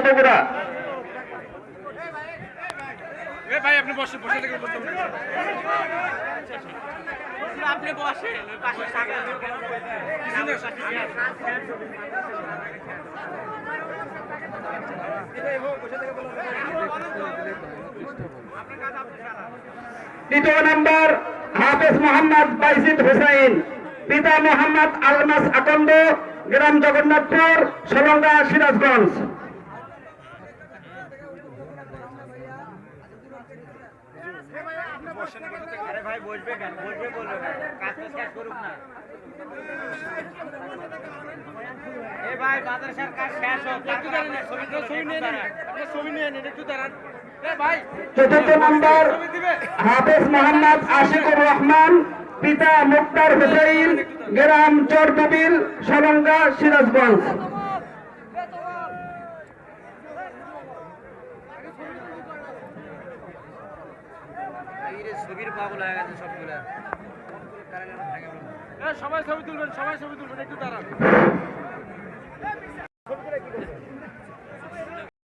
বগুড়া। ভাই আপনি বসে বসে থেকে বলতে আপনি বসেন পাশে থাকেন দ্বিতীয় নম্বর হাফেজ মোহাম্মদ বাইজিদ হুসাইন, পিতা মোহাম্মদ আলমাস আকন্দ, গ্রাম জগন্নাথপুর, সলঙ্গা, সিরাজগঞ্জ। ভাই বসবে কেন বসবে বলবে কাজটা শেষ করুক না ভাই মাদ্রাসার কাজ শেষ হোক ছবি নিয়ে নেন একটু দাঁড়ান ভাই। চতুর্থ নম্বর হাফেজ মোহাম্মদ আশিকুর রহমান, পিতা মুক্তার হুসাইন, গ্রাম চরদুবিল, সলঙ্গা, সিরাজগঞ্জ। ছবির পাগল হয়ে গেছে সবগুলা সবাই ছবি তুলবেন একটু দাঁড়ান।